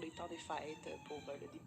les temps des fêtes, pour le début.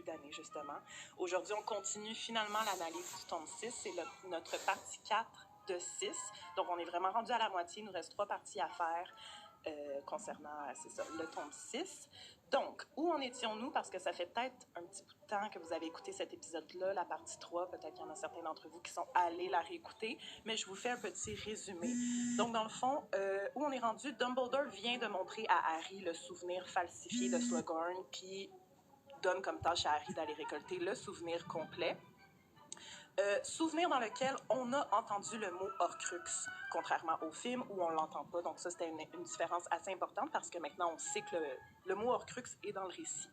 D'année, justement. Aujourd'hui, on continue finalement l'analyse du tome 6. C'est notre partie 4 de 6. Donc, on est vraiment rendu à la moitié. Il nous reste 3 parties à faire concernant, c'est ça, le tome 6. Donc, où en étions-nous? Parce que ça fait peut-être un petit bout de temps que vous avez écouté cet épisode-là, la partie 3. Peut-être qu'il y en a certains d'entre vous qui sont allés la réécouter, mais je vous fais un petit résumé. Donc, dans le fond, où on est rendu, Dumbledore vient de montrer à Harry le souvenir falsifié de Slughorn, puis donne comme tâche à Harry d'aller récolter le souvenir complet. Souvenir dans lequel on a entendu le mot Horcrux, contrairement au film où on ne l'entend pas. Donc ça, c'était une différence assez importante parce que maintenant, on sait que le mot Horcrux est dans le récit.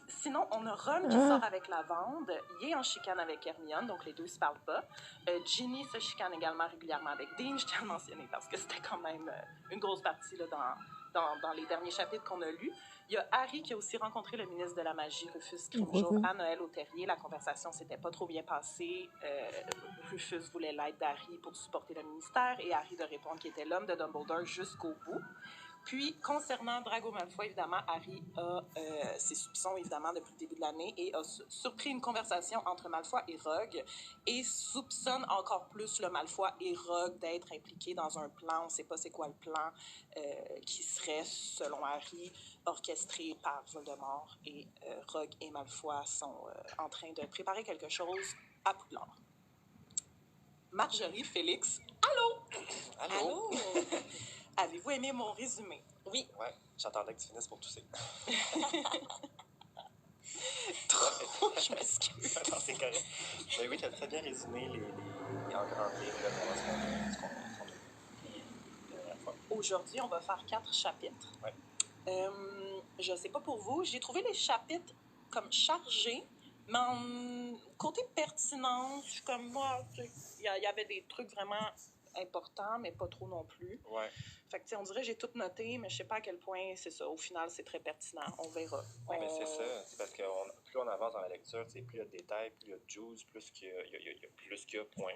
Sinon, on a Ron qui sort avec Lavande. Il est en chicane avec Hermione, donc les deux ne se parlent pas. Ginny se chicane également régulièrement avec Dean, je tiens à le mentionner parce que c'était quand même une grosse partie là, dans les derniers chapitres qu'on a lus. Il y a Harry qui a aussi rencontré le ministre de la Magie, Rufus Scrimgeour, à Noël au Terrier. La conversation s'était pas trop bien passée. Rufus voulait l'aide d'Harry pour supporter le ministère et Harry de répondre qu'il était l'homme de Dumbledore jusqu'au bout. Puis, concernant Drago Malfoy, évidemment, Harry a ses soupçons, évidemment, depuis le début de l'année et a surpris une conversation entre Malfoy et Rogue et soupçonne encore plus le Malfoy et Rogue d'être impliqués dans un plan, on ne sait pas c'est quoi le plan, qui serait, selon Harry, orchestré par Voldemort et Rogue et Malfoy sont en train de préparer quelque chose à Poudlard. Marjorie, Félix, allô? Allô? Avez-vous aimé mon résumé? Oui. Ouais, j'attendais que tu finisses pour tousser. Trop, je m'excuse. Non, c'est correct. Mais oui, tu as très bien résumé les en grandes lignes de ce qu'on Aujourd'hui, on va faire 4 chapitres. Ouais. Je sais pas pour vous, j'ai trouvé les chapitres comme chargés, mais en côté pertinence, je suis comme moi, il y avait des trucs vraiment importants, mais pas trop non plus. Ouais. Fait que, on dirait que j'ai tout noté, mais je sais pas à quel point c'est ça. Au final, c'est très pertinent. On verra. Ouais, mais c'est ça. C'est parce que plus on avance dans la lecture, plus il y a de détails, plus il y a de juice, plus qu'il y a point.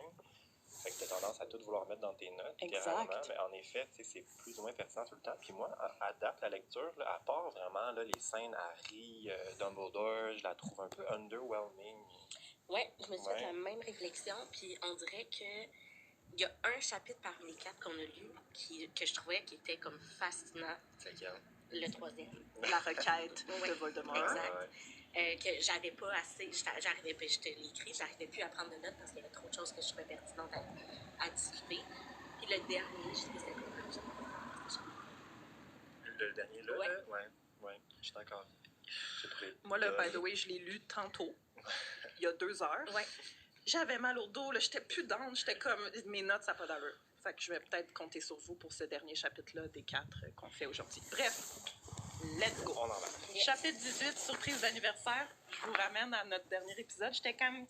Fait que tu as tendance à tout vouloir mettre dans tes notes, littéralement. Mais en effet, c'est plus ou moins pertinent tout le temps. Puis moi, à date, la lecture, là, à part vraiment là, les scènes Harry, Dumbledore, je la trouve un peu underwhelming. Oui, je me suis fait la même réflexion. Puis on dirait que il y a un chapitre parmi les 4 qu'on a lu que je trouvais qui était comme fascinant. C'est lequel? Le 3e. La requête de Voldemort. Exact. Que j'avais pas assez, j'arrivais pas, je te l'ai écrit, j'arrivais plus à prendre de notes parce qu'il y avait trop de choses que je trouvais pertinentes à discuter. Puis le dernier, je trouvais c'était cool. Le dernier, là? Ouais. Ouais, je suis d'accord. Moi, là, by the way, je l'ai lu tantôt, il y a 2 heures. Ouais. J'avais mal au dos, là, j'étais plus down, j'étais comme, mes notes, ça n'a pas d'allure. Fait que je vais peut-être compter sur vous pour ce dernier chapitre-là des 4 qu'on fait aujourd'hui. Bref, let's go. On en va. Yes. Chapitre 18, surprise d'anniversaire. Je vous ramène à notre dernier épisode. J'étais comme,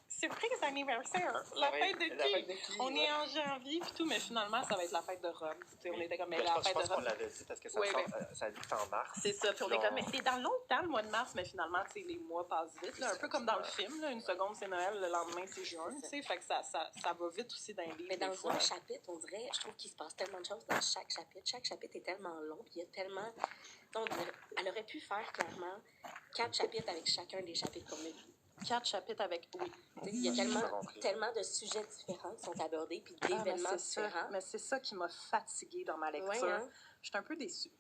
surprise d'anniversaire. La fête de qui? On est en janvier puis tout, mais finalement, ça va être la fête de Rome. On était comme, mais la fête de Rome. Je pense qu'on l'avait dit parce que ça dit en mars. C'est ça. Puis on est comme, mais c'est dans longtemps le mois de mars, mais finalement, les mois passent vite. Là, un peu comme dans le film. Là, une seconde, c'est Noël, le lendemain, c'est juin. Fait que ça va vite aussi dans les livres. Mais dans un chapitre, on dirait, je trouve qu'il se passe tellement de choses dans chaque chapitre. Chaque chapitre est tellement long, puis il y a tellement. Donc, elle aurait pu faire clairement 4 chapitres avec chacun des chapitres qu'on a vus. 4 chapitres avec, oui. Il y a tellement de sujets différents qui sont abordés, puis d'événements différents. Mais c'est ça qui m'a fatiguée dans ma lecture. Ouais, hein? Je suis un peu déçue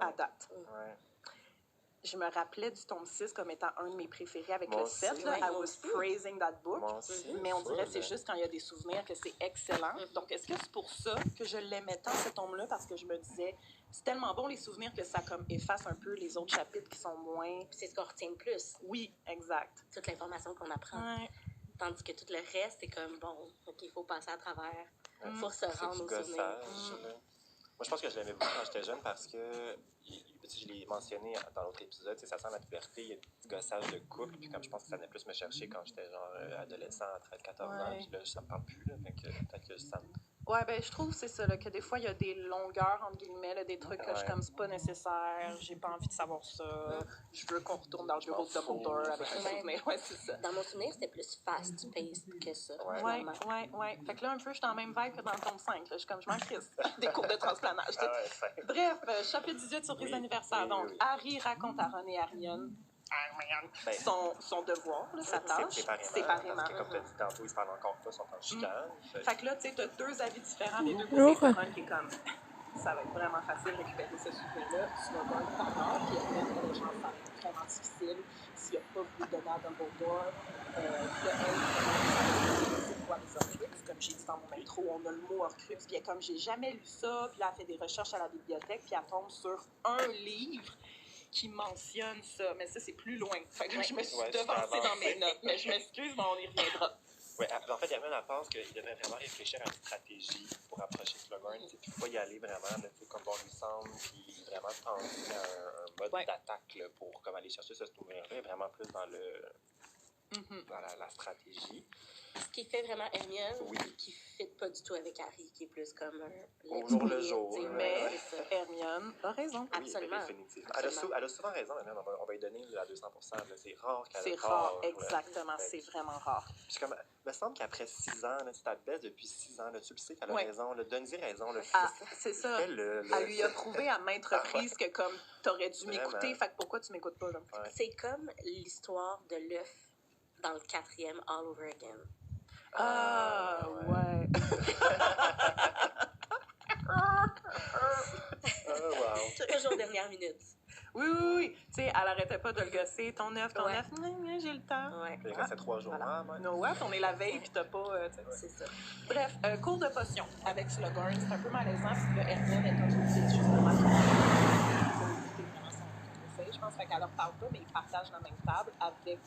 à date. Ouais. Je me rappelais du tome 6 comme étant un de mes préférés avec moi le 7. Là. I was praising that book. Mais on dirait que c'est juste quand il y a des souvenirs que c'est excellent. Donc, est-ce que c'est pour ça que je l'aimais tant, ce tome-là? Parce que je me disais, c'est tellement bon les souvenirs que ça comme efface un peu les autres chapitres qui sont moins... Puis c'est ce qu'on retient le plus. Oui, exact. Toute l'information qu'on apprend. Ouais. Tandis que tout le reste, c'est comme, bon, OK, il faut passer à travers. Il faut se rendre aux souvenirs. Moi, je pense que je l'aimais beaucoup quand j'étais jeune parce que, je l'ai mentionné dans l'autre épisode, ça sent la puberté, il y a des petits gossages de couple, puis comme je pense que ça venait plus me chercher quand j'étais genre adolescent à 13-14 ans, puis là, ça me parle plus, là, fait que peut-être que ça me... Ouais, ben je trouve c'est ça, là, que des fois, il y a des longueurs, entre guillemets, là, des trucs que je suis comme, c'est pas nécessaire, j'ai pas envie de savoir ça, je veux qu'on retourne dans le bureau de Dumbledore avec un souvenir, ouais, c'est ça. Dans mon souvenir, c'était plus fast-paced que ça. Ouais. Fait que là, un peu, je suis dans le même vibe que dans le tome 5, là, je suis comme, je m'en crisse, des cours de transplanage. Bref, chapitre 18, surprise d'anniversaire. Donc, Harry raconte à Ron et Hermione son devoir, là, sa tâche, séparément. Parce que, comme tu as dit tantôt, ils se parlent encore pas, ils sont en chicane. Fait que là, tu sais, t'as deux avis différents des deux côtés. Ron qui est comme, ça va être vraiment facile de récupérer ce souvenir-là. Tu vas voir le temps, puis Hermione, elle, genre, ça va être vraiment difficile s'il n'y a pas voulu donner à Dumbledore. Puis elle, c'est quoi les Horcruxes? Comme j'ai dit dans mon intro, on a le mot Horcrux, puis elle est comme, j'ai jamais lu ça, puis là, elle fait des recherches à la bibliothèque, puis elle tombe sur un livre qui mentionne ça, mais ça, c'est plus loin. Fait que je me suis devancée dans mes notes, mais je m'excuse, mais on y reviendra. Oui, en fait, Hermione, elle pense qu'il devrait vraiment réfléchir à une stratégie pour approcher Slughorn, puis pas y aller vraiment comme bon lui semble, puis vraiment penser à un mode d'attaque là, pour comme aller chercher ce souvenir-là, vraiment plus dans la stratégie. Ce qui fait vraiment Hermione, qui ne fit pas du tout avec Harry, qui est plus comme au jour le jour. Mais Hermione a raison. Absolument. Oui, définitivement. Elle a souvent raison, Hermione. On va lui donner à 200%. C'est rare qu'elle C'est rare, exactement. C'est vraiment rare. Puis comme, il me semble qu'après 6 ans, tu ta baisse depuis 6 ans, tu le sais qu'elle a raison. Donne-y raison. C'est ça. Elle lui a prouvé à maintes reprises que comme t'aurais dû m'écouter, fait que pourquoi tu m'écoutes pas? Là? C'est comme l'histoire de l'œuf dans le 4e All Over Again. Ouais. Toujours dernière minute. Oui. Tu sais, elle arrêtait pas de le gosser. Ton œuf. J'ai le temps. Ouais. Il restait 3 jours. No what? On est la veille puis t'as pas... C'est ça. Bref, cours de potion avec Slughorn. C'est un peu malaisant parce que Hermione est comme je dis justement je pense qu'elle leur parle pas, mais ils partagent la même table avec...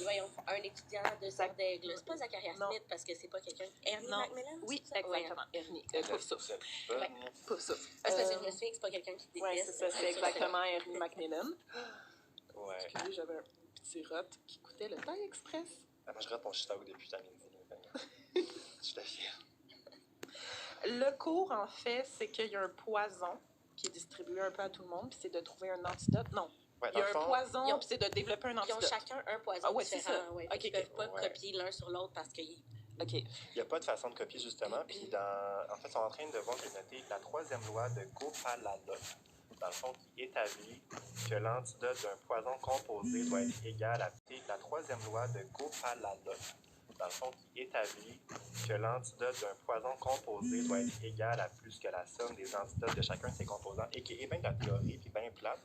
voyons, un étudiant de Sac d'Aigle. C'est pas Zacharia Smith parce que c'est pas quelqu'un. Ernie Macmillan? Oui, exactement. Ernie. Pouf souffle. Pouf souffle. Parce que je me souviens que c'est pas quelqu'un qui déteste. Oui, c'est ça. C'est exactement Ernie Macmillan. Ouais. Excusez, j'avais un petit rot qui coûtait le Thai Express. Moi, je rate mon chita au début de la midi. Je t'affirme. Le cours, en fait, c'est qu'il y a un poison qui est distribué un peu à tout le monde, puis c'est de trouver un antidote. Non. Ouais, il y a un poison, puis c'est de développer un antidote. Ils ont chacun un poison différent. Ouais. Ils ne peuvent pas copier l'un sur l'autre parce que... Il n'y a pas de façon de copier, justement. Puis, en fait, ils sont en train de voir, j'ai noté, la 3e loi de Gopalada, dans le fond, qui établit que l'antidote d'un poison composé doit être égal à... La 3e loi de Gopalada, dans le fond, qui établit que l'antidote d'un poison composé doit être égal à plus que la somme des antidotes de chacun de ses composants, et qui est bien de la théorie, puis bien plate.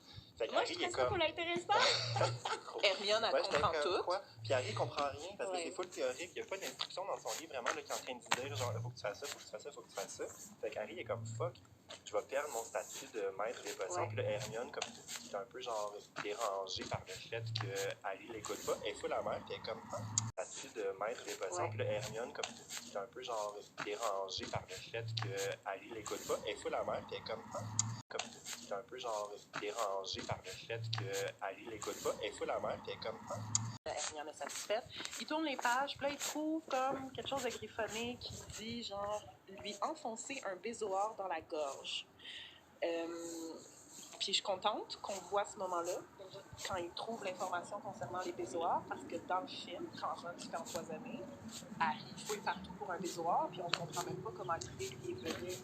Moi, je pense pas qu'on l'intéresse pas. Hermione, elle comprend tout. Puis Harry comprend rien parce que c'est full théorique. Il n'y a pas d'instruction dans son livre vraiment là, qui est en train de dire genre, faut que tu fasses ça, faut que tu fasses ça, faut que tu fasses ça. Fait qu'Harry est comme fuck, je vais perdre mon statut de maître des potions. Puis là, Hermione, comme qui est un peu genre dérangée par le fait que Harry l'écoute pas, elle est full amère, puis elle est comme statut de maître des potions. Puis là, Hermione, comme qui est un peu genre dérangée par le fait que Harry l'écoute pas, elle est full amère, puis elle est comme qui est un peu genre dérangée par le fait que Harry l'écoute pas, elle est full amère, puis elle est comme Hermione est satisfaite. Il tourne les pages, puis là, il trouve comme quelque chose de griffonné qui dit, genre, lui enfoncer un bézoard dans la gorge. Puis je suis contente qu'on voit ce moment-là, quand il trouve l'information concernant les bézoards, parce que dans le film, quand Ron se fait empoisonner, Harry fouille partout pour un bézoard, puis on comprend même pas comment Crick est venu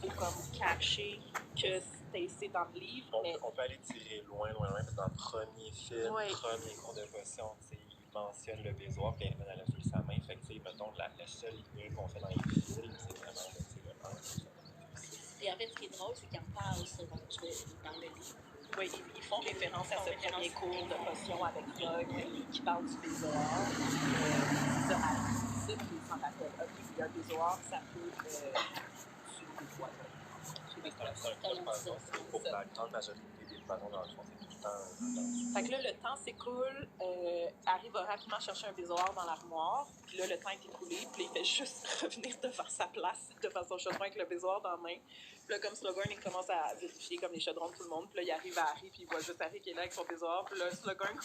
pour comme cacher que c'était dans le livre. On peut aller tirer loin, parce que dans le premier film, premier cours de potion, il mentionne le bézoard, puis elle a fait sa main. Fait que, mettons, le seul lien qu'on fait dans les films, c'est vraiment le Et en fait, ce qui est drôle, c'est qu'ils en parlent souvent dans le livre. Oui, ils font référence à ce premier cours de potion avec Rogue qui parle du bézoard. C'est ça, Harry, puis il s'en rappelle. OK, il y a un bézoard, ça peut tuer des poisons. C'est pour la grande majorité des poisons dans le fond, c'est tout le temps. Fait que là, le temps s'écoule. Harry va rapidement chercher un bézoard dans l'armoire. Puis là, le temps est écoulé. Puis il fait juste revenir devant sa place, devant son chaudron avec le bézoir dans la main. Puis là, comme Slughorn, il commence à vérifier comme les chaudrons de tout le monde. Puis là, il arrive à Harry, puis il voit juste Harry qui est là avec son bézoir. Puis là, Slughorn,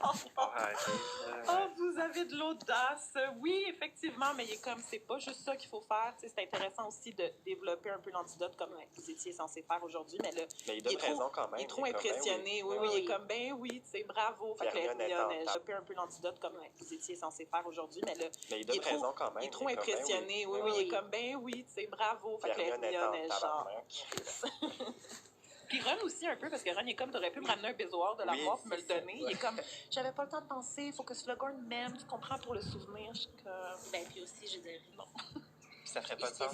oh, vous avez de l'audace. Oui, effectivement, mais il est comme, c'est pas juste ça qu'il faut faire. Tu sais, c'est intéressant aussi de développer un peu l'antidote comme vous étiez censé faire aujourd'hui. Mais là, il est trop impressionné. Oui, il est comme, ben oui, tu sais, bravo. Fait que Hermione, développer un peu l'antidote comme vous étiez censé faire aujourd'hui. Mais là, il est trop impressionné. Oui, il est comme, ben oui, tu sais, bravo. Fait que Hermione, genre. Puis Ron aussi un peu, parce que Ron est comme, t'aurais pu me ramener un bézoir de l'armoire pour me le donner. Il est comme, j'avais pas le temps de penser, il faut que Slughorn m'aime, tu comprends, pour le souvenir. Je suis comme... Ben, puis aussi, je dirais, non. Puis ça ferait pas de sens.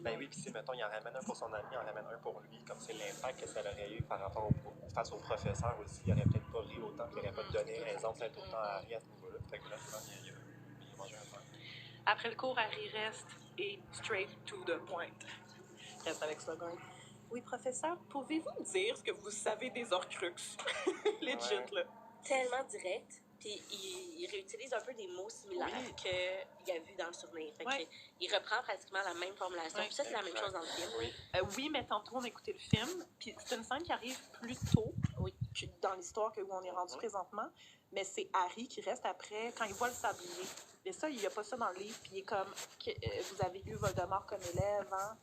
Ben oui, puis si, mettons, il en ramène un pour son ami, il en ramène un pour lui, comme c'est l'impact que ça aurait eu par rapport face au professeur aussi. Il aurait peut-être pas ri autant, puis il aurait pas donné raison peut-être autant à Harry à ce niveau-là. Fait que là, il a mangé un pain. Après le cours, Harry reste et straight to the point. Reste avec Slughorn. Oui, professeur, pouvez-vous me dire ce que vous savez des Horcruxes? Legit, là. Tellement direct. Puis il réutilise un peu des mots similaires qu'il a vu dans le souvenir. Fait que il reprend pratiquement la même formulation. Puis ça, c'est la même chose dans le film. Oui, mais tantôt, on a écouté le film. Puis c'est une scène qui arrive plus tôt dans l'histoire où on est rendu présentement. Mais c'est Harry qui reste après, quand il voit le sablier. Et ça, il n'y a pas ça dans le livre. Puis il est comme, vous avez eu Voldemort comme élève, hein?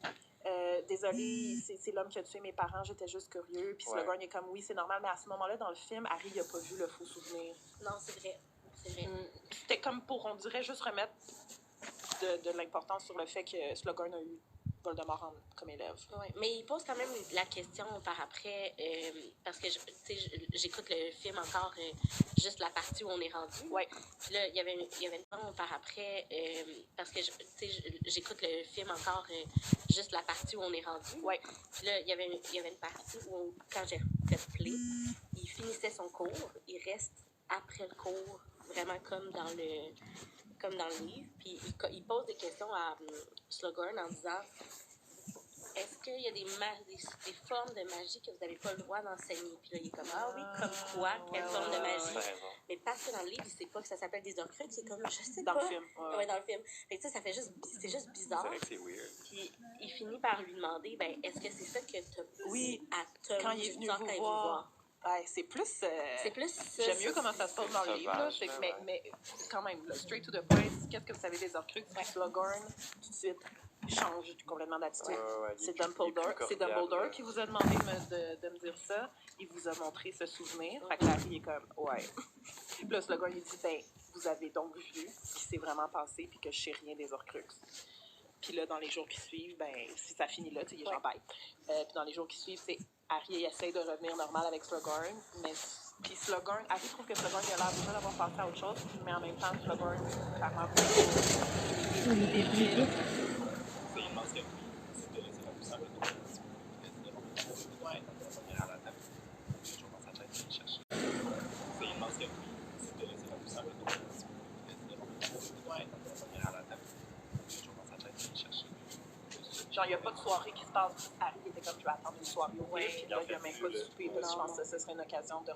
Désolé, c'est l'homme qui a tué mes parents, j'étais juste curieux. Puis Slughorn est comme, oui, c'est normal, mais à ce moment-là, dans le film, Harry n'a pas vu le faux souvenir. Non, c'est vrai. C'était comme pour, on dirait, juste remettre de l'importance sur le fait que Slughorn a eu Voldemort comme élève. Oui, mais il pose quand même la question par après, parce que j'écoute le film encore juste la partie où on est rendu. Oui. Puis là, il y avait une question par après, parce que j'écoute le film encore juste la partie où on est rendu. Oui. Puis là, il y avait une partie où, quand j'ai fait play, il finissait son cours, il reste après le cours, vraiment comme dans le livre, puis il pose des questions à Slughorn en disant est-ce qu'il y a des formes de magie que vous n'avez pas le droit d'enseigner? Puis là, il est comme ah oui, comme quoi? Quelle forme de magie? Mais parce que dans le livre, il ne sait pas que ça s'appelle des Horcruxes, c'est comme je sais dans pas. Le film. Ouais, dans le film. Fait que ça fait juste, c'est juste bizarre. C'est vrai que c'est weird. Puis il finit par lui demander ben est-ce que c'est ça que tu as oui, à Tom quand il est venu vous voir? C'est plus. J'aime mieux comment ça se passe dans le livre, là. Mais quand même, là, straight to the point, qu'est-ce que vous savez des Horcruxes? Slughorn, tout de suite, change complètement d'attitude. C'est Dumbledore qui vous a demandé de me dire ça. Il vous a montré ce souvenir. Fait que Harry est comme, Puis là, Slughorn, il dit, ben, vous avez donc vu ce qui s'est vraiment passé, puis que je sais rien des Horcruxes. Puis là, dans les jours qui suivent, ben, si ça finit là, tu sais, il est j'en bête. Puis dans les jours qui suivent, c'est Harry essaie de revenir normal avec Slughorn, mais puis Slughorn, Harry trouve que Slughorn il a l'air déjà d'avoir passé à autre chose, mais en même temps, Slughorn, clairement, C'est immense que c'est de laisser la poussière de à la table. Toujours dans sa tête, il cherche. C'est immense que c'est de laisser la poussière de à la table. Toujours dans sa tête, il cherche. Genre, il n'y a pas de soirée qui se passe. Harry était comme, je vais attendre une soirée au puis là, il n'y a même pas de souper, parce que je pense que ce serait une occasion de...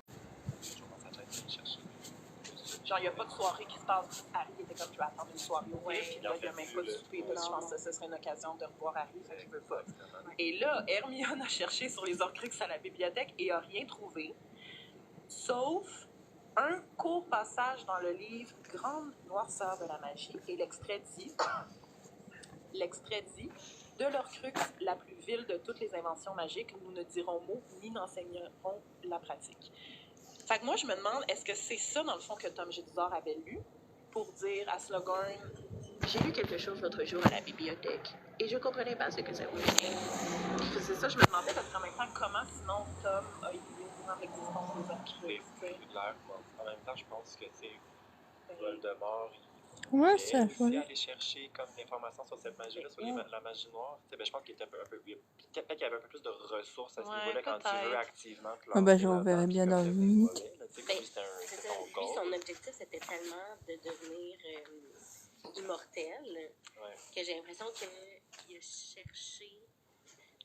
Genre, il n'y a pas de soirée qui se passe. Harry était comme, je vais attendre une soirée au puis là, il n'y a même pas de souper, parce que je pense que ce serait une occasion de revoir Harry, fait que je veux pas. Et là, Hermione a cherché sur les Horcruxes à la bibliothèque et a rien trouvé, sauf un court passage dans le livre Grande noirceur de la magie, et l'extrait dit... De l'Horcrux, la plus vile de toutes les inventions magiques, nous ne dirons mot ni n'enseignerons la pratique. Fait que moi, je me demande, est-ce que c'est ça, dans le fond, que Tom Jedusor avait lu pour dire à Slughorn « J'ai lu quelque chose l'autre jour à la bibliothèque et je comprenais pas ce que ça voulait dire. » C'est ça, je me demandais, parce qu'en même temps, comment sinon Tom a été au courant de l'existence des Horcruxes? En même temps, je pense que, tu sais, Voldemort, ça aussi aller chercher comme l'information sur cette magie-là, sur la magie noire. Ben, je pense qu'il était peut-être qu'il y avait un peu plus de ressources à ce niveau-là quand tu veux activement. J'en verrais bien dans une minute. Son objectif, c'était tellement de devenir immortel que j'ai l'impression qu'il a cherché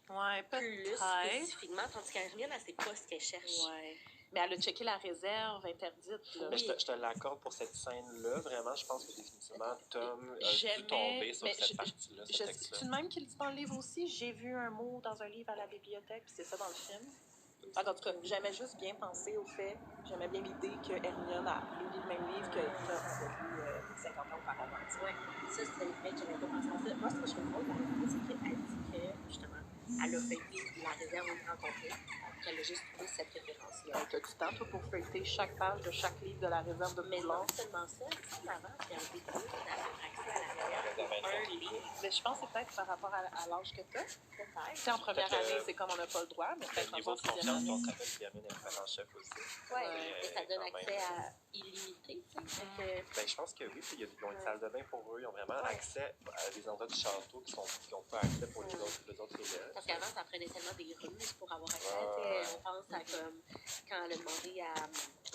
Ouais, plus peut-être. spécifiquement, tandis qu'Hermione, elle sait pas ce qu'elle cherche. Ouais. Mais elle a checké la réserve interdite. Là. Mais je te l'accorde pour cette scène-là. Vraiment, je pense que définitivement, Tom a dû tomber sur cette partie-là, ce texte-là. C'est le même qui le dit dans le livre aussi. J'ai vu un mot dans un livre à la bibliothèque, puis c'est ça dans le film. En tout cas, j'aimais juste bien penser au fait, j'aimais bien l'idée que Hermione a lu le même livre que Tom avait lu 50 ans auparavant. Oui, ça, c'est vrai que j'avais pas pensé à ça. Moi, ce que je trouve drôle dans la c'est qu'elle dit que, justement, elle a feuilleté la réserve au grand complet, qu'elle a juste trouvé cette référence-là. T'as du temps, toi, pour feuilleter chaque page de chaque livre de la réserve de Mais Poudlard? non seulement ça, si avant, il y a un défi d'avoir accès à la réserve pour un livre. Mais je pense que c'est peut-être par rapport à l'âge que t'as. Peut-être. C'est en première année, c'est comme on n'a pas le droit, mais peut-être Le en niveau de sixième confiance année. qu'on se rappelle qu'il amène un en chef aussi. Oui, et ça donne accès à illimité, tu sais. Ben, je pense que oui, puis ils ont une salle de bain pour eux, ils ont vraiment accès à des endroits du château qui n'ont pas accès pour les autres élèves. Parce qu'avant, ça prenait tellement des ruses pour avoir accès. On pense à comme quand elle a demandé à,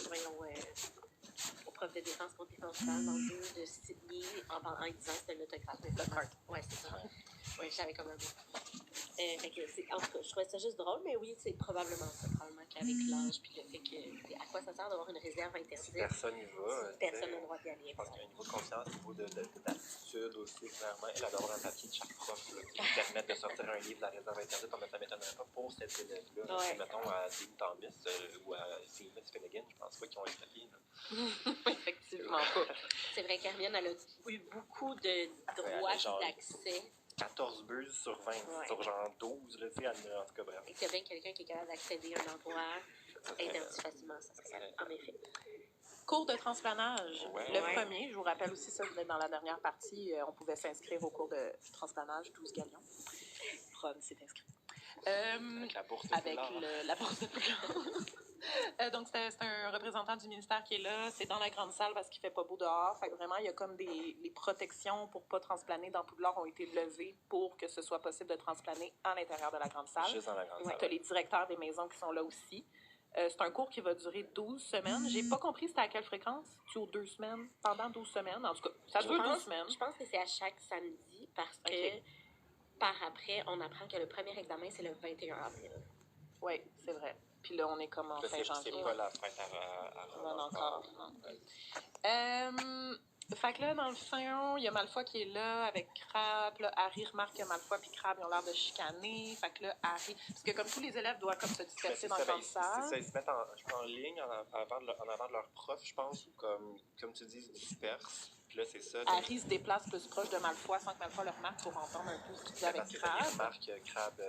voyons, au prof de défense contre les principales dans le jeu de Sydney en disant que c'était l'autographe. Le cart. Ouais, c'est ça. Oui, j'avais comme un mot. Fait que, en tout cas, je trouvais ça juste drôle, mais oui, c'est probablement ça, probablement qu'avec l'âge, puis le fait que, à quoi ça sert d'avoir une réserve interdite? Si personne n'y va. Personne n'a le droit d'y aller. Je pense qu'il y a un niveau de confiance, un niveau d'attitude aussi, clairement. Elle a d'avoir un papier de chaque prof là, qui lui permettre de sortir un livre de la réserve interdite, mais ça ne m'étonnerait pas pour cet élève-là. Ouais. Mettons à Dean Thomas ou à Seamus Finnegan, je pense pas qu'ils ont un papier. Effectivement pas. C'est vrai qu'Hermione, elle a eu beaucoup de droits d'accès. 14 buses sur 20, sur genre 12, là, tu sais, en tout cas, bref. Et qu'il y a bien quelqu'un qui est capable d'accéder à un endroit interdit facilement, ça serait en effet. Cours de transplanage. Ouais. Le premier, je vous rappelle aussi ça, vous êtes dans la dernière partie, on pouvait s'inscrire au cours de transplanage, 12 galions. Ron s'est inscrit. Avec la bourse de Poudlard. La bourse de Poudlard. Donc, c'est un représentant du ministère qui est là. C'est dans la grande salle parce qu'il fait pas beau dehors. Fait que vraiment, il y a comme les protections pour pas transplaner dans Poudlard ont été levées pour que ce soit possible de transplaner à l'intérieur de la grande salle. Juste dans la grande salle. Tu as les directeurs des maisons qui sont là aussi. C'est un cours qui va durer 12 semaines. J'ai pas compris c'était à quelle fréquence. Tu aux 2 semaines? Pendant 12 semaines? En tout cas, ça dure 12 semaines. Je pense que c'est à chaque samedi parce que par après, on apprend que le premier examen, c'est le 21 avril. Oui, c'est vrai. Puis là, on est comme en fin janvier. C'est pas la fête à non, encore. Fait que là, dans le fond, il y a Malfoy qui est là avec Crabbe. Là, Harry remarque que Malfoy et Crabbe ils ont l'air de chicaner. Fait que là, Harry... Parce que comme tous les élèves doivent comme se disperser dans le grande salle. C'est ça, ils se mettent en ligne en avant de leur prof, je pense, ou comme tu dis, ils se dispersent. Puis là, c'est ça. Harry se déplace plus proche de Malfoy sans que Malfoy le remarque pour entendre un peu ce qu'il dit avec Crabbe. Il remarque Crabbe,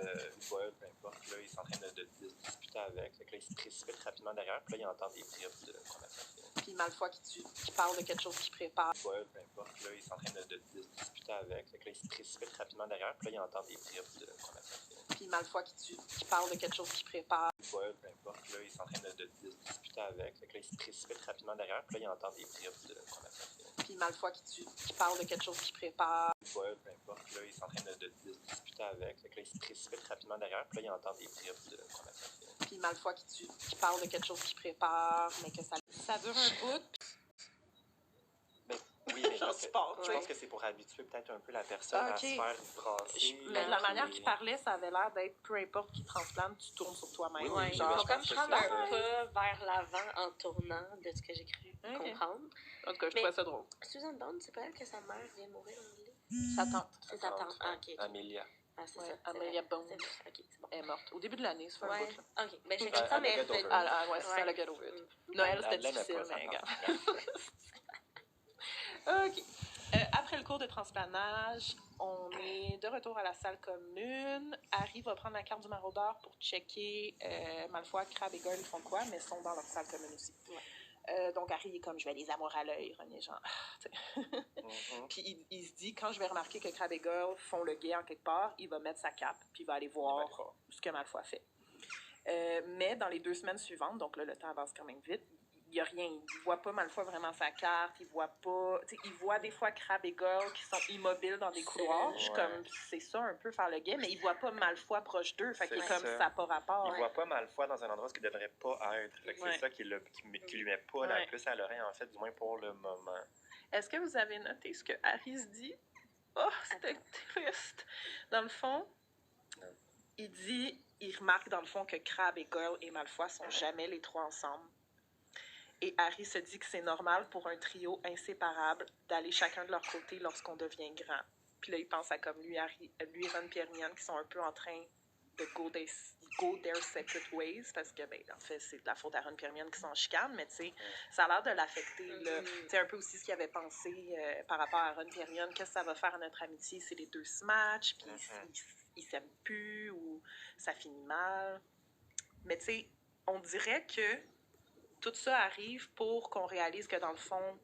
Boyle, peu importe, là, ils sont en train de se disputer avec. Fait que là, il se précipite rapidement derrière, puis là, il entend des bribes de conversation. Puis Malfoy qui parle de quelque chose qu'il prépare. Boyle, peu importe, là, ils sont en train de se disputer avec. Fait que là, il se précipite rapidement derrière, puis là, il entend des bribes de conversation. Puis Malfoy qui parle de quelque chose qu'il prépare. Boyle, peu importe, là, ils sont en train de se disputer avec. Fait que là, il se précipite rapidement derrière, puis là, il entend des bribes de conversation. Puis Malfoy qui parle de quelque chose qu'il prépare. Boyle, peu importe, là, ils sont en train de se disputer avec. Fait que là, il se précipite rapidement derrière, puis là, il entend des bribes de conversation. Puis Malfoy qui parle de quelque chose qu'il prépare, mais que ça dure un bout. Oui, mais je pense que c'est pour habituer peut-être un peu la personne à se faire brasser. Mais de la manière qu'il parlait, ça avait l'air d'être peu importe qui transplante, tu tournes sur toi-même. Oui, genre, faut comme prendre un pas vers l'avant en tournant de ce que j'ai cru comprendre. En tout cas, je trouvais ça drôle. Susan Bond, c'est pas elle que sa mère vient de mourir dans le lit? Sa tante. C'est sa tante. Ah, ok. Amelia. Ah, c'est ouais, ça. Amelia Bond. Ok, c'est bon. Elle est morte. Au début de l'année, ça fait un bout. Là. Ok, ben j'ai comme ça, mais... Ouais, c'est ça, le get over it. Noël, c'était difficile, mais regarde. Ok. Après le cours de transplanage, on est de retour à la salle commune. Harry va prendre la carte du maraudeur pour checker Malfoy, Crabbe et Goyle, ils font quoi, mais ils sont dans leur salle commune aussi. Ouais. Donc Harry est comme, je vais les avoir à l'œil, René, genre. Puis il se dit, quand je vais remarquer que Crabbe et Goyle font le guet en quelque part, il va mettre sa cape, puis il va aller voir ce que Malfoy fait. Mais dans les 2 semaines suivantes, donc là, le temps avance quand même vite, il n'y a rien. Il ne voit pas Malfoy vraiment sa carte. Il voit pas... Il voit des fois Crabbe et Goyle qui sont immobiles dans des couloirs. Je comme, c'est ça un peu faire le guet, mais il ne voit pas Malfoy proche d'eux. Fait qu'il est comme, ça n'a pas rapport. Il ne voit pas Malfoy dans un endroit où il ne devrait pas être. Fait que c'est ça qui lui met pas la puce à l'oreille, en fait, du moins pour le moment. Est-ce que vous avez noté ce que Harry se dit? Oh, c'était triste. Dans le fond... il remarque dans le fond que Crabbe et Goyle et Malfoy sont jamais les trois ensemble. Et Harry se dit que c'est normal pour un trio inséparable d'aller chacun de leur côté lorsqu'on devient grand. Puis là, il pense à comme lui, Ron et Hermione, qui sont un peu en train de go their separate ways, parce que, ben, en fait, c'est de la faute à Ron et Hermione qui sont en chicane, mais tu sais, ça a l'air de l'affecter, là. C'est un peu aussi ce qu'il avait pensé par rapport à Ron et Hermione, qu'est-ce que ça va faire à notre amitié si les deux se matchent, puis ils s'aiment plus, ou ça finit mal. Mais tu sais, on dirait que tout ça arrive pour qu'on réalise que dans le fond,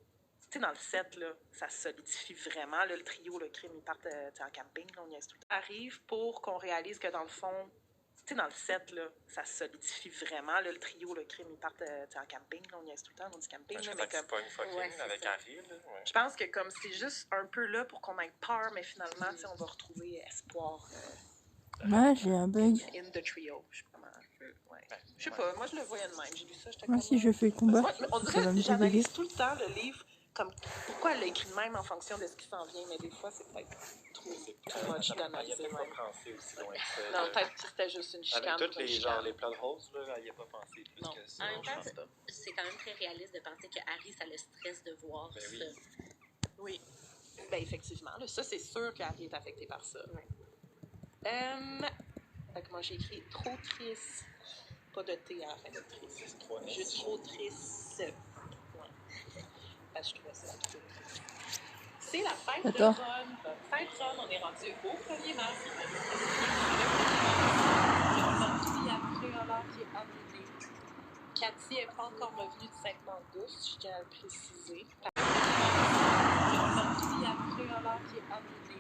tu sais, dans le set, là, ça solidifie vraiment, là, le trio, le crime, ils partent en camping, là, on y est tout le temps. Arrive pour qu'on réalise que dans le fond, tu sais, dans le set, là, ça solidifie vraiment, là, le trio, le crime, ils partent en camping, là, on y est tout le temps, on dit camping, là, mais comme... pas une fucking avec Harry, là. Ouais. Je pense que comme c'est juste un peu là pour qu'on ait peur, mais finalement, tu sais, on va retrouver espoir. Ouais, j'ai un bug. In the trio, je sais pas comment... Je sais pas, moi je le voyais de même. J'ai lu ça, j'étais Moi, comme... si je fais le combat, on ça dirait va que me j'analyse débugger. tout le temps le livre comme pourquoi elle l'a écrit de même en fonction de ce qui s'en vient, mais des fois c'est peut-être trop much Il a d'analyser peut-être même. pas pensé aussi loin que ça. Non, peut-être que c'était juste une chicane. Avec tous les genres, les plot holes, là, il n'y a pas pensé plus Non. que ça. En même temps, pense pas. c'est quand même très réaliste de penser que Harry, ça le stresse de voir Ben ça. oui. Oui. Ben effectivement, là, ça c'est sûr qu'Harry est affecté par ça. Ouais. Fait que moi j'ai écrit trop triste. Pas de T à la fin de triste. C'est 3 S. Juste trop triste. Ouais. Parce que je trouvais ça trop triste. C'est la fête Attends. de Ron. Fête Ron, on est rendu au 1er mars. Puis après, alors qui est annulé. Cathy n'est pas encore revenue de Sainte-Mangouste, je tiens à le préciser. Puis après, alors qui est annulé.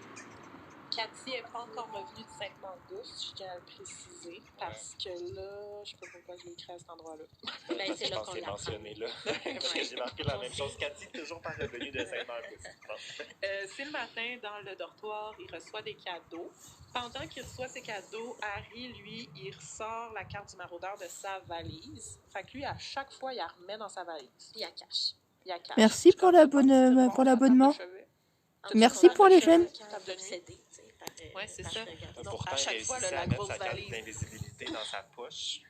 Cathy n'est pas encore revenue de Sainte-Mangouste, je tiens à le préciser, parce que là, je sais pas pourquoi je l'ai écrit à cet endroit-là. Ben, c'est Je là pense qu'on que c'est l'apprend. mentionné là. J'ai marqué la même chose. Cathy, toujours pas revenue de Saint-Marc. C'est le matin, dans le dortoir, il reçoit des cadeaux. Pendant qu'il reçoit ses cadeaux, Harry, lui, il ressort la carte du maraudeur de sa valise. Fait que lui, à chaque fois, il la remet dans sa valise. Puis à cache. Il la cache. Merci pour l'abonnement. Merci pour les jeunes. Ouais, c'est ça. Non, Pourtant, à il chaque fois, réussissait la à mettre grosse sa carte valise. d'invisibilité dans sa poche.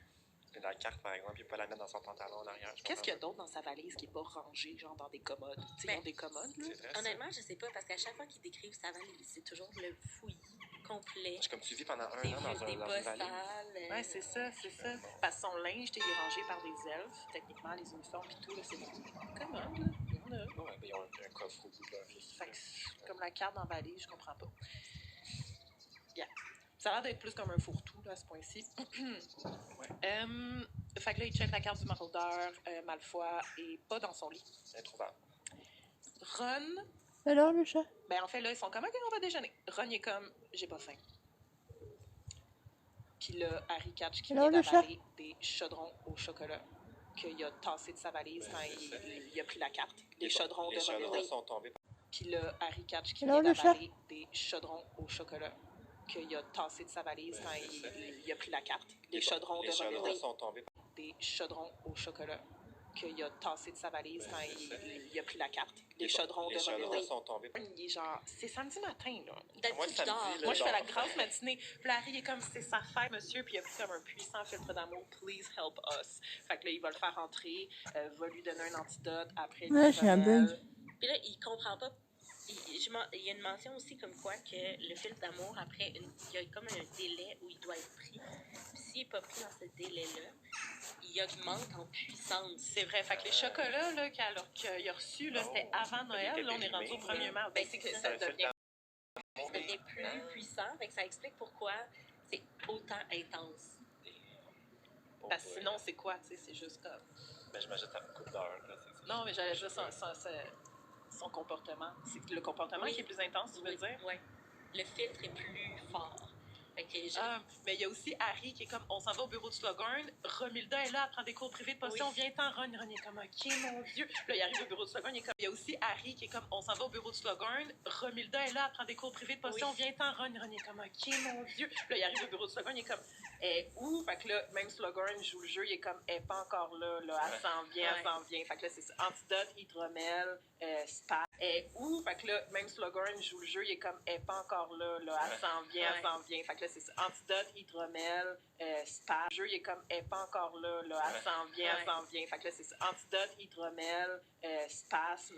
Et la carte, par exemple, il peut pas la mettre dans son pantalon en arrière. Qu'est-ce qu'il y a d'autre dans sa valise qui n'est pas rangé, genre dans des commodes? Tu sais, ils ont des commodes, là. C'est vrai, ça. Honnêtement, je sais pas, parce qu'à chaque fois qu'ils décrivent sa valise, c'est toujours le fouillis complet. J'ai comme tu vis pendant un Des an dans vieux, des une bas valise. sales. Ouais, c'est ça, c'est ça. Parce que son linge, il est rangé par des elfes. Techniquement, les uniformes et tout, là, c'est commode, là. Il y en a. Ouais, ben, ils ont un coffre au bout de leur vie. Fait que c'est comme la carte dans la valise, je comprends pas. Yeah. Ça a l'air d'être plus comme un fourre-tout, là, à ce point-ci. Fait que là, il check la carte du maraudeur. Malfoy est pas dans son lit. Introuvable. Ron, Alors, le chat? ben en fait, là, ils sont comme, OK, on va déjeuner. Ron, il est comme, j'ai pas faim. Puis là, Harry catch qui vient d'avaler des chaudrons au chocolat qu'il a tassé de sa valise quand il a pris la carte. Les chaudrons de Les chaudrons Ron. sont tombés. Puis là, Harry catch qui vient d'avaler des chaudrons au chocolat qu'il a tassé de sa valise quand il a pris la carte. Les chaudrons de Les chaudrons Ron. sont tombés. Des chaudrons au chocolat qu'il a tassé de sa valise quand il a pris la carte. Les chaudrons de Les chaudrons Ron. sont tombés. Il est genre, c'est samedi matin, là. Moi, D'habitude, samedi, dors. là, Moi, je fais la grosse matinée. Puis là, Harry est comme, c'est sa fête, monsieur. Puis il a pris comme un puissant filtre d'amour. Please help us. Fait que là, il va le faire entrer, va lui donner un antidote. Après, Ouais, j'ai un bug. Puis là, il comprend pas. Il y a une mention aussi comme quoi que le filtre d'amour, après, il y a comme un délai où il doit être pris. Puis s'il n'est pas pris dans ce délai-là, il augmente en puissance. C'est vrai. Fait que les chocolats là, qu'il a reçus, là, c'était avant Noël. Là, on est rendu au 1er mars. Ben, c'est que ça devient... C'était plus puissant. Fait que ça explique pourquoi c'est autant intense. Parce que sinon, c'est quoi, tu sais? C'est juste comme... Ben, j'imagine que ça me coûte d'heure. Non, mais j'allais dire son comportement. C'est le comportement qui est plus intense, tu veux dire? Oui. Le filtre est plus fort. Fait que mais il y a aussi Harry qui est comme, on s'en va au bureau de Slughorn, Romilda est là, elle prend des cours privés de potions, Oui. viens-t'en, Ron est comme, OK, mon Dieu. Là, il arrive au bureau de Slughorn, il y a aussi Harry qui est comme, on s'en va au bureau de Slughorn, Romilda est là, elle prend des cours privés de potions, viens-t'en, Ron est comme, OK, mon Dieu. Là, il arrive au bureau de Slughorn, il est comme, où? Fait que là, même Slughorn joue le jeu, il est comme, elle est pas encore là, elle s'en vient, elle s'en vient. Fait que là, c'est ça, antidote, hydromel, spat. est où? Fait que là, même Slughorn joue le jeu, il est comme, elle est pas encore là, elle s'en vient, elle s'en vient. Fait que là, c'est ça. Antidote, hydromel, spasme. Le jeu, il est comme, elle est pas encore là, elle s'en vient, elle s'en vient. Fait que là, c'est ça. Antidote, hydromel, spasme.